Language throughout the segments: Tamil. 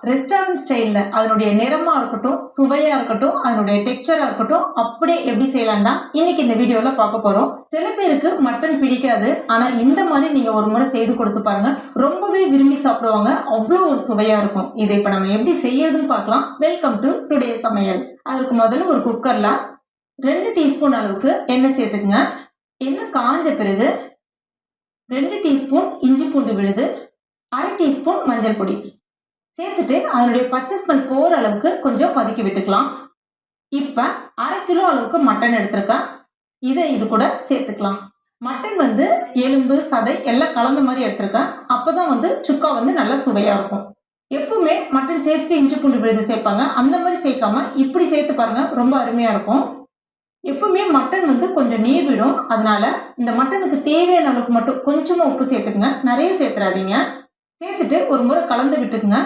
ரெஸ்டாரண்ட் ஸ்டைல்ல அதனுடைய நிறமா இருக்கட்டும், சுவையா இருக்கட்டும், அதனுடைய டெக்ஸ்சரா இருக்கட்டும், அப்படியே எப்படி செய்யலாம் தான் இன்னைக்கு இந்த வீடியோல பார்க்க போறோம். சில பேருக்கு மட்டன் பிடிக்காது. ஆனா இந்த மாதிரி நீங்க ஒரு முறை செய்து கொடுத்து பாருங்க. ரொம்பவே விரும்பி சாப்பிடுவாங்க. அவ்வளோ ஒரு சுவையா இருக்கும். இதை இப்ப நம்ம எப்படி செய்யறதுன்னு பார்க்கலாம். வெல்கம் டு டுடே சமையல். அதுக்கு முதல்ல ஒரு குக்கர்ல 2 டீஸ்பூன் அளவுக்கு எண்ணெய் சேர்த்துக்குங்க. எண்ணெய் காஞ்ச பிறகு 2 டீஸ்பூன் இஞ்சி பூண்டு விழுது, 1/2 டீஸ்பூன் மஞ்சள் பொடி சேர்த்துட்டு அதனுடைய பச்சை ஸ்மெல் போற அளவுக்கு கொஞ்சம் வதக்கி விட்டுக்கலாம். இப்ப 1/2 கிலோ அளவுக்கு மட்டன் எடுத்திருக்கேன். இது கூட சேர்த்துக்கலாம். மட்டன் வந்து எலும்பு சதை எல்லாம் கலந்த மாதிரி எடுத்திருக்கேன். அப்பதான் வந்து சுக்கா வந்து நல்ல சுவையா இருக்கும். எப்பவுமே மட்டன் சேர்த்து இஞ்சி பூண்டு விழுது சேர்ப்பாங்க. அந்த மாதிரி சேர்க்காம இப்படி சேர்த்து பாருங்க, ரொம்ப அருமையா இருக்கும். எப்பவுமே மட்டன் வந்து கொஞ்சம் நீர் விடும். அதனால இந்த மட்டனுக்கு தேவையான அளவுக்கு மட்டும் கொஞ்சமா உப்பு சேர்த்துக்குங்க. நிறைய சேர்த்துறாதீங்க. சேர்த்துட்டு ஒரு முறை கலந்து விட்டுக்குங்க.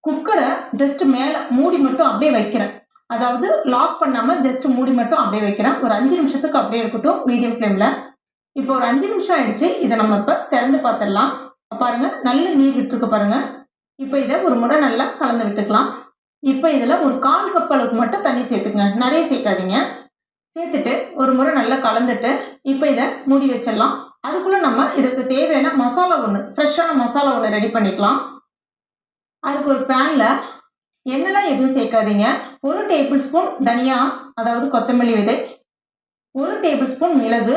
குக்கரை ஜஸ்ட் மேல மூடி மட்டும் அப்படியே வைக்கிறேன். அதாவது லாக் பண்ணாம ஜஸ்ட் மூடி மட்டும் அப்படியே வைக்கிறேன். ஒரு 5 நிமிஷத்துக்கு அப்படியே இருக்கட்டும் மீடியம் ஃப்ளேம்ல. இப்போ ஒரு 5 நிமிஷம் ஆயிடுச்சு. இதை நம்ம இப்ப திறந்து பார்த்துடலாம். பாருங்க, நல்ல நீர் விட்டுருக்கு பாருங்க. இப்போ இதை ஒரு முறை நல்லா கலந்து விட்டுக்கலாம். இப்போ இதுல ஒரு 1/4 கப் அளவுக்கு மட்டும் தண்ணி சேர்த்துங்க. நிறைய சேர்க்காதீங்க. சேர்த்துட்டு ஒரு முறை நல்லா கலந்துட்டு இப்போ இதை மூடி வச்சிடலாம். அதுக்குள்ள நம்ம இதுக்கு தேவையான மசாலா ஃப்ரெஷ்ஷான மசாலா ஒன்று ரெடி பண்ணிக்கலாம். அதுக்கு ஒரு பேன்ல எண்ணெய்லாம் எதுவும் சேர்க்காதீங்க. 1 டேபிள் ஸ்பூன் தனியா, அதாவது கொத்தமல்லி விதை, 1 டேபிள் ஸ்பூன் மிளகு,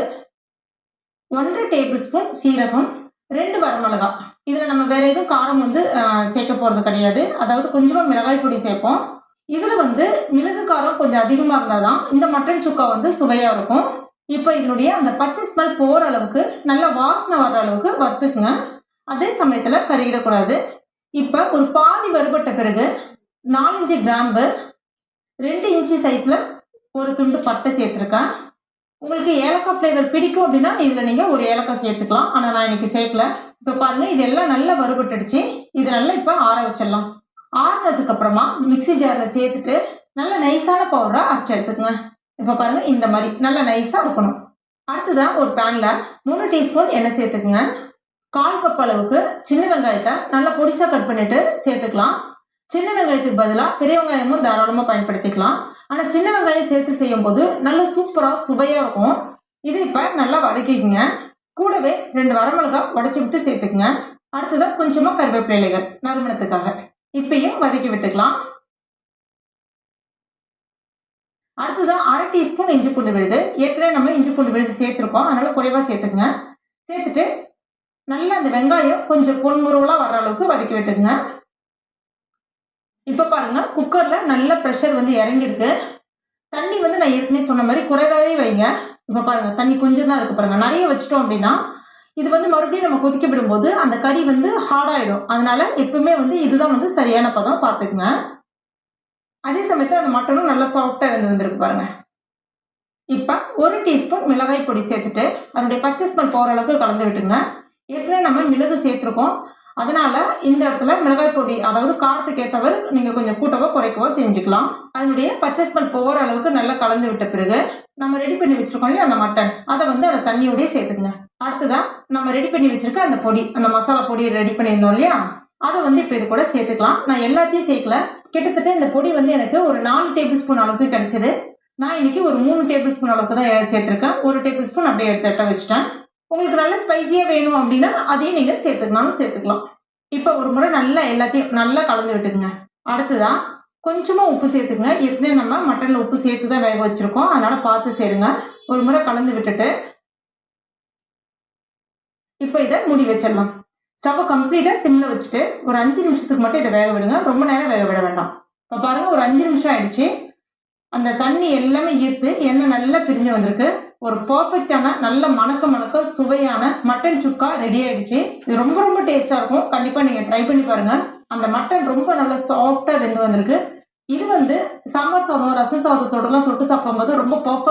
1 டேபிள் ஸ்பூன் சீரகம், 2 வரமிளகா. இதுல நம்ம வேற எதுவும் காரம் வந்து சேர்க்க போறது கிடையாது. அதாவது கொஞ்சமா மிளகாய் பொடி சேர்ப்போம். இதுல வந்து மிளகு காரம் கொஞ்சம் அதிகமா இருந்தாதான் இந்த மட்டன் சுக்கா வந்து சுவையா இருக்கும். இப்ப இதனுடைய அந்த பச்சை ஸ்மெல் போற அளவுக்கு நல்ல வாசனை வர்ற அளவுக்கு வறுத்துக்குங்க. அதே சமயத்துல கருகிடக்கூடாது. இப்ப ஒரு பாதி வறுபட்ட பிறகு 4 இன்ச்சு கிராம்பு, 2 இன்ச்சு சைஸ்ல ஒரு துண்டு பட்டை சேர்த்திருக்கேன். உங்களுக்கு ஏலக்காய் ஃபிளேவர் பிடிக்கும் அப்படின்னா இதுல நீங்க ஒரு ஏலக்காய் சேர்த்துக்கலாம். ஆனா நான் இன்னைக்கு சேர்க்கல. இப்ப பாருங்க, இதெல்லாம் நல்லா வறுபட்டுடுச்சு. இது நல்லா இப்ப ஆற வச்சிடலாம். ஆறுனதுக்கு அப்புறமா மிக்சி ஜார்ல சேர்த்துட்டு நல்ல நைஸான பவுடரா அரைச்சு எடுத்துக்கங்க. இப்ப பாருங்க, இந்த மாதிரி நல்ல நைஸா இருக்கணும். அடுத்ததான் ஒரு பேன்ல 3 டீஸ்பூன் எண்ணெய் சேர்த்துக்குங்க. 1/4 கப் அளவுக்கு சின்ன வெங்காயத்தை நல்லா பொடிசா கட் பண்ணிட்டு சேர்த்துக்கலாம். சின்ன வெங்காயத்துக்கு பதிலாக பெரிய வெங்காயமும் தாராளமா பயன்படுத்திக்கலாம். ஆனா சின்ன வெங்காயம் சேர்த்து செய்யும் போது நல்ல சூப்பரா சுவையா இருக்கும். இது இப்ப நல்லா வதக்கிக்குங்க. கூடவே 2 வரமிளகாய் உடைச்சு விட்டு சேர்த்துக்குங்க. அடுத்ததான் கொஞ்சமா கருவேப்பிலை இலைகள் நறுமணத்துக்காக இப்பயும் வதக்கி விட்டுக்கலாம். அடுத்ததான் 1/2 டீஸ்பூன் இஞ்சி பூண்டு விழுது. ஏற்கனவே நம்ம இஞ்சி பூண்டு விழுது சேர்த்திருக்கோம், அதனால குறைவா சேர்த்துக்குங்க. சேர்த்துட்டு நல்லா அந்த வெங்காயம் கொஞ்சம் பொன்முருவலா வர்ற அளவுக்கு வதக்கி விட்டுக்குங்க. இப்ப பாருங்க, குக்கர்ல நல்ல பிரஷர் வந்து இறங்கிருக்கு. தண்ணி வந்து நான் ஏற்கனவே சொன்ன மாதிரி குறைவாவே வைங்க. இப்ப பாருங்க, தண்ணி கொஞ்சம் தான் இருக்கு பாருங்க. நிறைய வச்சிட்டோம் அப்படின்னா இது வந்து மறுபடியும் நம்ம கொதிக்க விடும்போது அந்த கறி வந்து ஹார்ட் ஆயிடும். அதனால எப்பவுமே வந்து இதுதான் வந்து சரியான பதம் பார்த்துக்குங்க. அதே சமயத்துல அந்த மட்டனும் நல்லா சாஃப்டா வந்திருக்கு பாருங்க. இப்ப 1 டீஸ்பூன் மிளகாய் பொடி சேர்த்துட்டு அதனுடைய பச்சை ஸ்மெல் போற அளவுக்கு கலந்து விட்டுங்க. ஏற்கனவே நம்ம மிளகு சேர்த்திருக்கோம். அதனால இந்த இடத்துல மிளகாய் பொடி, அதாவது காரத்துக்கு ஏற்றவர் நீங்க கொஞ்சம் கூட்டவோ குறைக்கவோ செஞ்சுக்கலாம். அதனுடைய பச்சை ஸ்மெல் போற அளவுக்கு நல்லா கலந்து விட்ட பிறகு நம்ம ரெடி பண்ணி வச்சிருக்கோம் இல்லையா அந்த மட்டன், அதை வந்து அந்த தண்ணியோடய சேர்த்துக்குங்க. அடுத்ததான் நம்ம ரெடி பண்ணி வச்சிருக்க அந்த பொடி, அந்த மசாலா பொடி ரெடி பண்ணியிருந்தோம் இல்லையா, அதை வந்து இப்ப இது கூட சேர்த்துக்கலாம். நான் எல்லாத்தையும் சேர்க்கல. கிட்டத்தட்ட இந்த பொடி வந்து எனக்கு ஒரு 4 டேபிள் ஸ்பூன் அளவுக்கு கிடைச்சது. நான் இன்னைக்கு ஒரு 3 டேபிள் ஸ்பூன் அளவுக்கு தான் சேர்த்திருக்கேன். 1 டேபிள் ஸ்பூன் அப்படியே எடுத்து வச்சுட்டேன். உங்களுக்கு நல்ல ஸ்பைசியா வேணும் அப்படின்னா அதையும் நீங்க சேர்த்துக்கலாம். இப்ப ஒரு முறை நல்லா எல்லாத்தையும் நல்லா கலந்து விட்டுக்குங்க. அடுத்ததான் கொஞ்சமா உப்பு சேர்த்துக்குங்க. ஏற்கனவே நம்ம மட்டன்ல உப்பு சேர்த்துதான் வேக வச்சிருக்கோம், அதனால பார்த்து சேருங்க. ஒரு முறை கலந்து விட்டுட்டு இப்ப இதை மூடி வச்சிடலாம். ஸ்டவ் கம்ப்ளீட்டா சிம்ல வச்சுட்டு ஒரு 5 நிமிஷத்துக்கு மட்டும் இதை வேக விடுங்க. ரொம்ப நேரம் வேக விட வேண்டாம். இப்ப பாருங்க, ஒரு 5 நிமிஷம் ஆயிடுச்சு. அந்த தண்ணி எல்லாமே ஈர்த்து எண்ணெய் நல்லா பிரிஞ்சு வந்திருக்கு. ஒரு பர்ஃபெக்டான நல்ல மணக்க சுவையான மட்டன் சுக்கா ரெடி ஆயிடுச்சு. இது ரொம்ப ரொம்ப டேஸ்டா இருக்கும். கண்டிப்பா நீங்க ட்ரை பண்ணி பாருங்க. அந்த மட்டன் ரொம்ப நல்லா சாஃப்டா வெந்து வந்திருக்கு. இது வந்து சாம்பார் சாதம், ரசம் சாதத்தோட எல்லாம் தொட்டு சாப்பிடும்போது ரொம்ப பர்ஃபெக்ட்